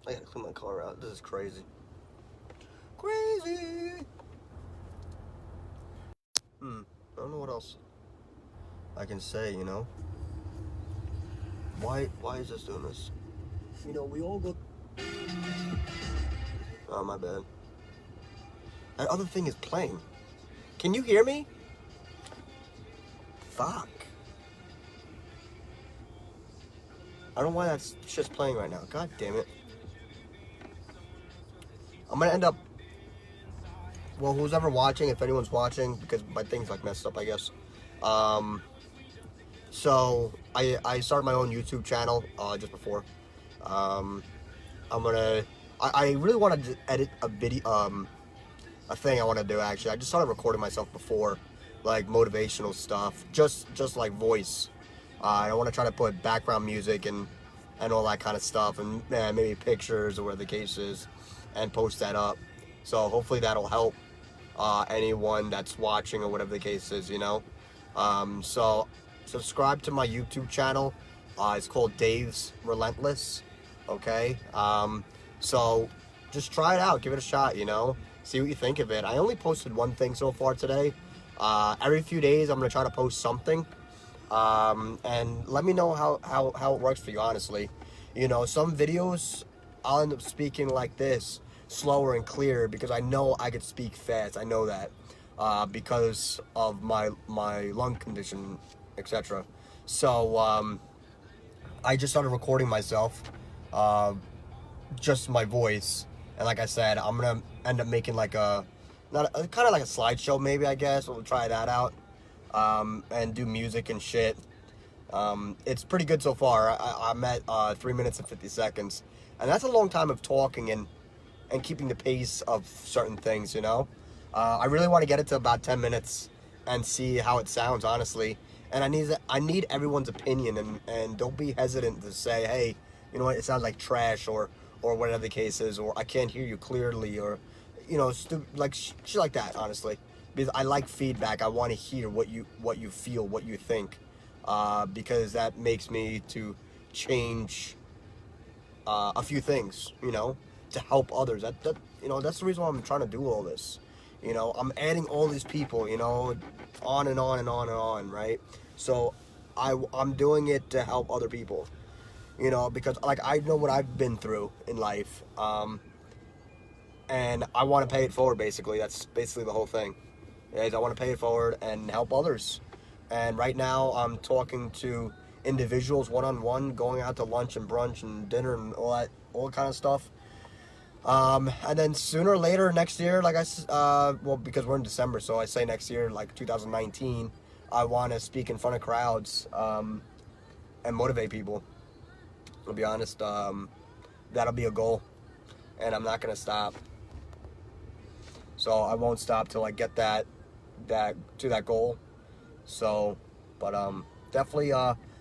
I gotta clean my car out. This is crazy. Crazy! I don't know what else I can say, you know? Why is this doing this? You know, we all go... Oh, my bad. That other thing is playing. Can you hear me? Fuck. I don't know why that's just playing right now. God damn it. I'm gonna end up... Well, who's ever watching, if anyone's watching, because my thing's like messed up, I guess. So, I started my own YouTube channel just before. I'm gonna... I really wanted to edit a video... a thing I want to do, actually. I just started recording myself before, like motivational stuff, just like voice. I want to try to put background music and all that kind of stuff, and maybe pictures or whatever the case is, and post that up. So hopefully that'll help anyone that's watching or whatever the case is, you know. So subscribe to my YouTube channel. It's called Dave's Relentless. Okay. So just try it out, give it a shot, you know. See what you think of it. I only posted one thing so far today. Every few days I'm gonna try to post something. And let me know how it works for you, honestly. You know, some videos I'll end up speaking like this, slower and clearer, because I know I could speak fast. I know that because of my lung condition, etc. So I just started recording myself, just my voice. And like I said, I'm gonna end up making like kind of like a slideshow, maybe, I guess. We'll try that out, and do music and shit. It's pretty good so far. I'm at 3 minutes and 50 seconds, and that's a long time of talking and keeping the pace of certain things, you know. I really want to get it to about 10 minutes and see how it sounds, honestly. And I need everyone's opinion, and don't be hesitant to say, hey, you know what, it sounds like trash, or whatever the case is, or I can't hear you clearly, or, you know, like shit like that, honestly. Because I like feedback. I want to hear what you feel, what you think, because that makes me to change a few things, you know, to help others. That you know, that's the reason why I'm trying to do all this. You know, I'm adding all these people, you know, on and on and on and on, right? So I'm doing it to help other people. You know, because like I know what I've been through in life, and I want to pay it forward. Basically, that's basically the whole thing. Is I want to pay it forward and help others. And right now, I'm talking to individuals one-on-one, going out to lunch and brunch and dinner and all that kind of stuff. And then sooner or later next year, like well, because we're in December, so I say next year, like 2019, I want to speak in front of crowds, and motivate people. To be honest, that'll be a goal, and I'm not gonna stop. So I won't stop till I get that goal. So, but definitely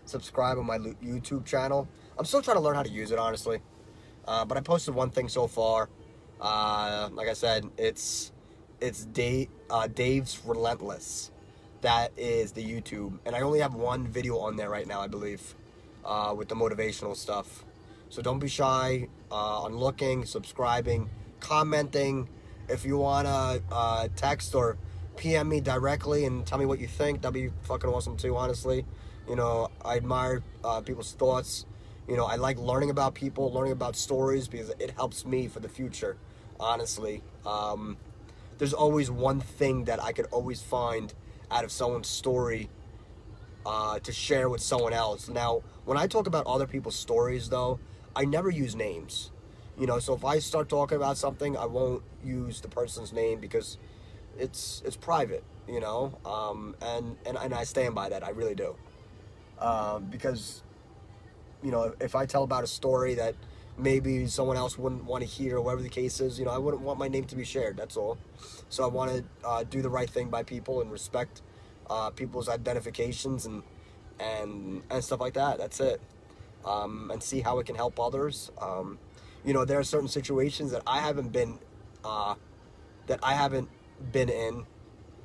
subscribe on my YouTube channel. I'm still trying to learn how to use it, honestly. But I posted one thing so far. Like I said, it's Dave's Relentless. That is the YouTube, and I only have one video on there right now, I believe. With the motivational stuff. So don't be shy on looking, subscribing, commenting. If you want to text or PM me directly and tell me what you think, that'd be fucking awesome too, honestly. You know, I admire people's thoughts. You know, I like learning about people, learning about stories, because it helps me for the future, honestly. There's always one thing that I could always find out of someone's story to share with someone else. Now, when I talk about other people's stories, though, I never use names. You know, so if I start talking about something, I won't use the person's name because it's private. You know, and I stand by that. I really do. Because, you know, if I tell about a story that maybe someone else wouldn't want to hear, or whatever the case is, you know, I wouldn't want my name to be shared. That's all. So I want to do the right thing by people and respect people's identifications and stuff like that. That's it. And see how it can help others. You know, there are certain situations that I haven't been in.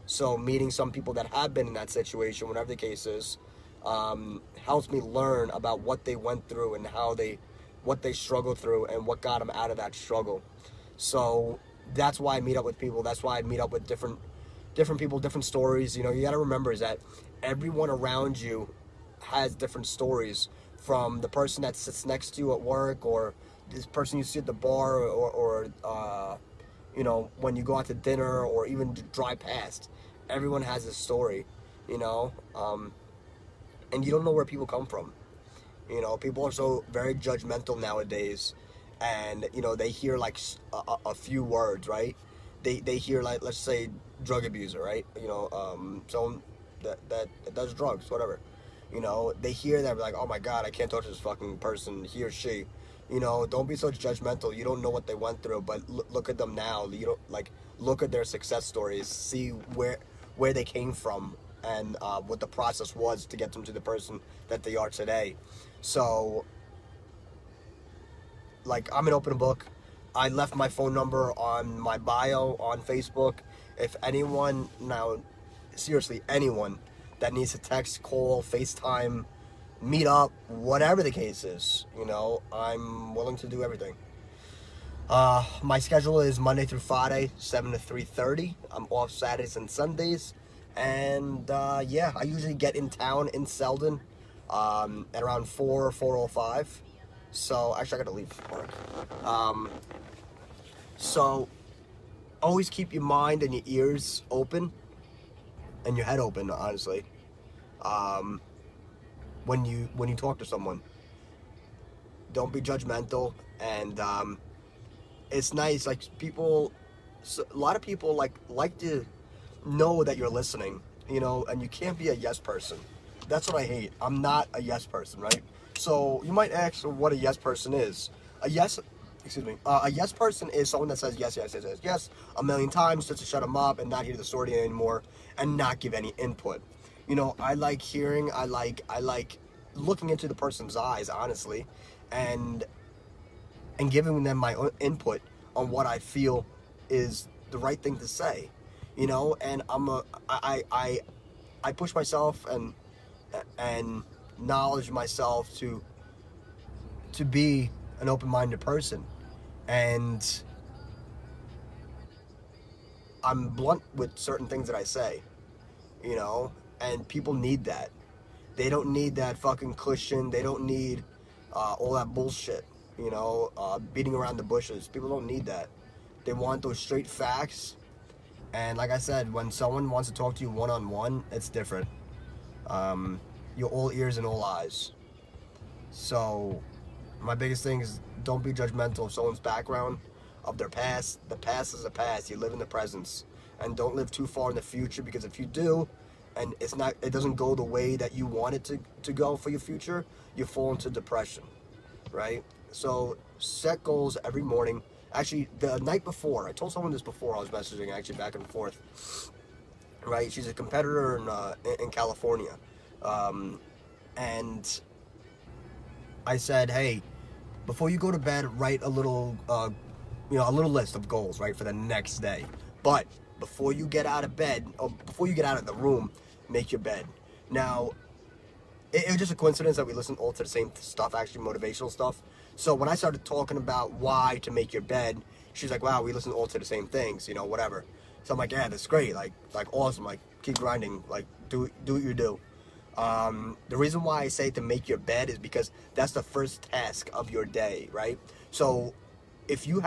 So meeting some people that have been in that situation, whatever the case is, helps me learn about what they went through and how they what they struggled through and what got them out of that struggle. So that's why I meet up with people. That's why I meet up with different people, different stories. You know, you got to remember is that everyone around you has different stories, from the person that sits next to you at work, or this person you see at the bar, or you know, when you go out to dinner, or even drive past. Everyone has a story, you know, and you don't know where people come from. You know, people are so very judgmental nowadays, and you know they hear like a few words, right? They hear, like, let's say drug abuser, right? You know, someone that does drugs, whatever. You know, they hear that, like, oh my god, I can't touch this fucking person, he or she. You know, don't be so judgmental. You don't know what they went through, but look at them now. You don't, like, look at their success stories, see where they came from, and what the process was to get them to the person that they are today. So, like, I'm an open book. I left my phone number on my bio on Facebook. If anyone, now, seriously, anyone that needs to text, call, FaceTime, meet up, whatever the case is, you know, I'm willing to do everything. My schedule is Monday through Friday, 7 to 3:30. I'm off Saturdays and Sundays. And yeah, I usually get in town in Selden at around 4:05. So actually, I gotta leave work. So always keep your mind and your ears open and your head open, honestly. When you talk to someone, don't be judgmental. And it's nice, like, people, a lot of people like to know that you're listening, you know, and you can't be a yes person. That's what I hate. I'm not a yes person, right? So you might ask what a yes person is. A yes person is someone that says yes, yes, yes, yes, yes a million times just to shut them up and not hear the story anymore and not give any input. You know, I like hearing, I like looking into the person's eyes, honestly, and giving them my own input on what I feel is the right thing to say. You know, and I push myself and knowledge myself to be an open-minded person, and I'm blunt with certain things that I say, you know, and people need that. They don't need that fucking cushion. They don't need all that bullshit, you know, beating around the bushes. People don't need that. They want those straight facts. And like I said, when someone wants to talk to you one-on-one, it's different. You're all ears and all eyes. So my biggest thing is, don't be judgmental of someone's background, of their past. The past is the past. You live in the presence, and don't live too far in the future, because if you do, and it doesn't go the way that you want it to go for your future, you fall into depression, right? So set goals every morning. Actually, the night before, I told someone this before, I was messaging actually back and forth, right? She's a competitor in California, and I said, hey, before you go to bed, write a little, a little list of goals, right, for the next day. But before you get out of bed, or before you get out of the room, make your bed. Now, it was just a coincidence that we listened all to the same stuff, actually, motivational stuff. So when I started talking about why to make your bed, she's like, wow, we listen all to the same things, you know, whatever. So I'm like, yeah, that's great, like awesome, like, keep grinding, like, do what you do. The reason why I say to make your bed is because that's the first task of your day, right? So if you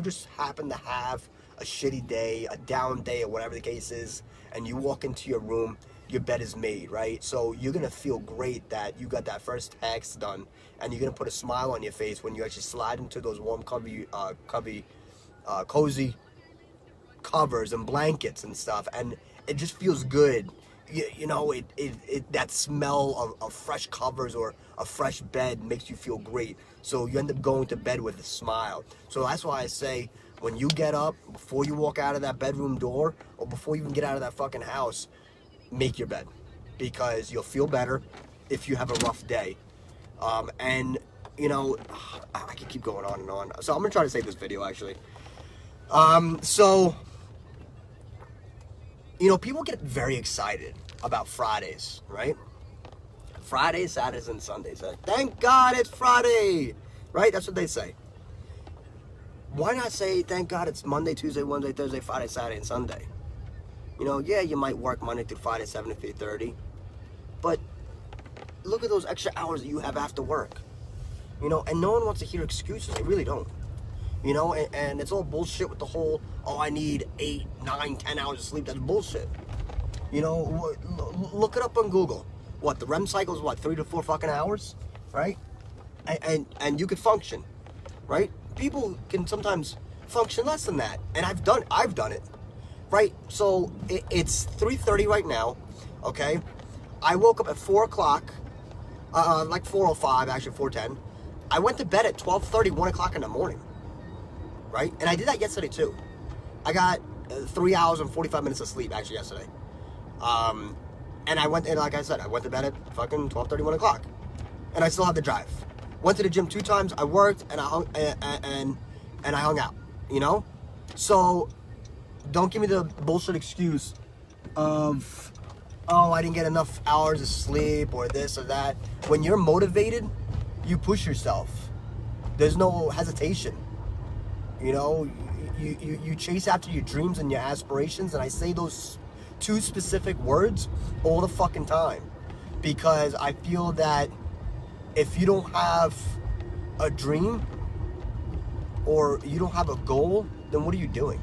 just happen to have a shitty day, a down day, or whatever the case is, and you walk into your room, your bed is made, right? So you're gonna feel great that you got that first task done, and you're gonna put a smile on your face when you actually slide into those warm, cozy covers and blankets and stuff, and it just feels good. You know, that smell of fresh covers or a fresh bed makes you feel great. So you end up going to bed with a smile. So that's why I say, when you get up, before you walk out of that bedroom door, or before you even get out of that fucking house, make your bed, because you'll feel better if you have a rough day. And you know, I can keep going on and on. So I'm gonna try to save this video, actually. So, you know, people get very excited about Fridays, right? Fridays, Saturdays, and Sundays. Like, thank God it's Friday! right? That's what they say. Why not say, thank God it's Monday, Tuesday, Wednesday, Thursday, Friday, Saturday, and Sunday? You know, yeah, you might work Monday through Friday, 7 to 3:30, but look at those extra hours that you have after work. You know, and no one wants to hear excuses. They really don't. You know, and it's all bullshit with the whole, oh, I need 8, 9, 10 hours of sleep. That's bullshit. You know, look it up on Google. What, the REM cycle is what, 3 to 4 fucking hours? Right? And you could function. Right? People can sometimes function less than that. And I've done it. Right? So it's 3:30 right now. Okay? I woke up at 4 o'clock. Like 4:05, actually 4:10. I went to bed at 12:30, 1 o'clock in the morning. Right? And I did that yesterday too. I got 3 hours and 45 minutes of sleep actually yesterday. And I went, and like I said, I went to bed at fucking 12:30, 1 o'clock. And I still have to drive. Went to the gym 2 times, I worked, and I hung out, you know? So, don't give me the bullshit excuse of, oh, I didn't get enough hours of sleep, or this or that. When you're motivated, you push yourself. There's no hesitation. You know, you chase after your dreams and your aspirations, and I say those 2 specific words all the fucking time, because I feel that if you don't have a dream or you don't have a goal, then what are you doing?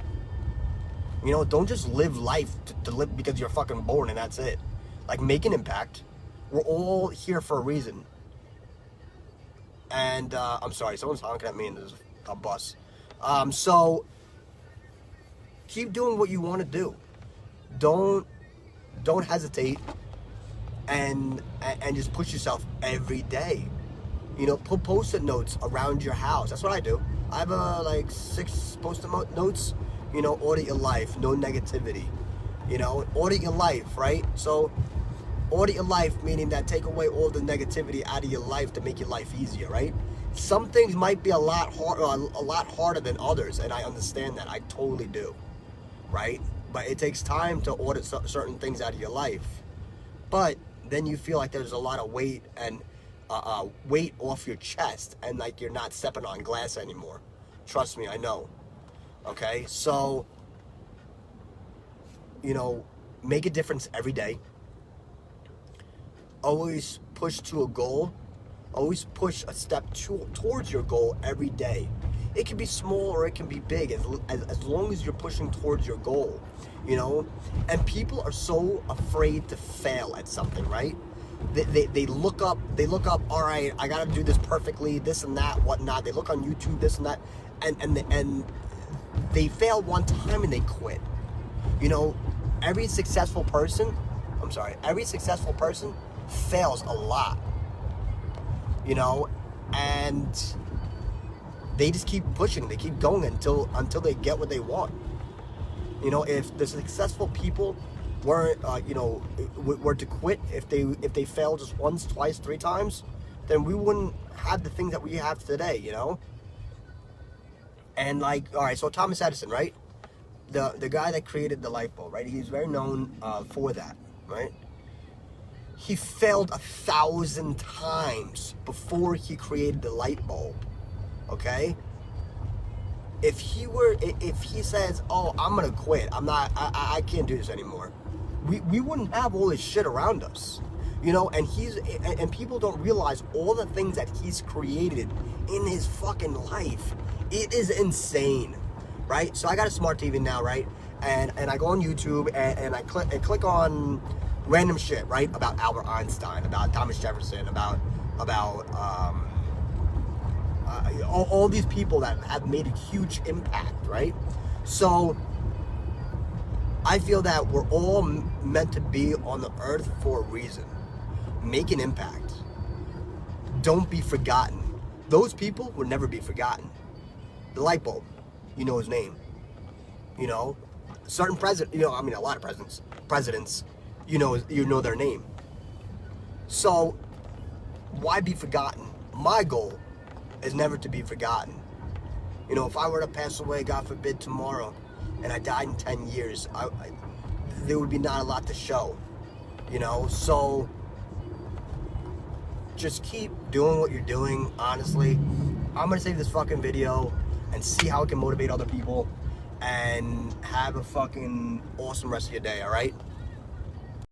You know, don't just live life to live because you're fucking born and that's it. Like, make an impact. We're all here for a reason. And I'm sorry, someone's honking at me and there's a bus. So keep doing what you want to do. Don't hesitate, and just push yourself every day. You know, put post-it notes around your house. That's what I do. I have like 6 post-it notes. You know, audit your life, no negativity. You know, audit your life, right? So audit your life, meaning that take away all the negativity out of your life to make your life easier, right? Some things might be a lot harder than others, and I understand that. I totally do, right? But it takes time to audit certain things out of your life. But then you feel like there's a lot of weight and weight off your chest, and like you're not stepping on glass anymore. Trust me, I know. Okay, so, you know, make a difference every day. Always push to a goal. Always push a step towards your goal every day. It can be small or it can be big, as long as you're pushing towards your goal, you know? And people are so afraid to fail at something, right? They look up, all right, I gotta do this perfectly, this and that, whatnot. They look on YouTube, this and that, and they fail one time and they quit. You know, every successful person fails a lot, you know, and they just keep pushing, they keep going until they get what they want. You know, if the successful people weren't, were to quit, if they failed just once, twice, 3 times, then we wouldn't have the things that we have today, you know? And like, all right, so Thomas Edison, right? The guy that created the light bulb, right? He's very known for that, right? He failed 1,000 times before he created the light bulb, okay? If he says, oh, I'm gonna quit, I can't do this anymore, we wouldn't have all this shit around us, you know? And people don't realize all the things that he's created in his fucking life. It is insane, right? So I got a smart TV now, right? And I go on YouTube and I click on random shit, right? About Albert Einstein, about Thomas Jefferson, about all these people that have made a huge impact, right? So I feel that we're all meant to be on the earth for a reason. Make an impact. Don't be forgotten. Those people will never be forgotten. The light bulb, you know his name. You know, certain president, you know, I mean, a lot of presidents, you know their name. So why be forgotten? My goal is never to be forgotten. You know, if I were to pass away, God forbid, tomorrow, and I died in 10 years, there would be not a lot to show, you know? So just keep doing what you're doing, honestly. I'm gonna save this fucking video and see how it can motivate other people, and have a fucking awesome rest of your day, all right?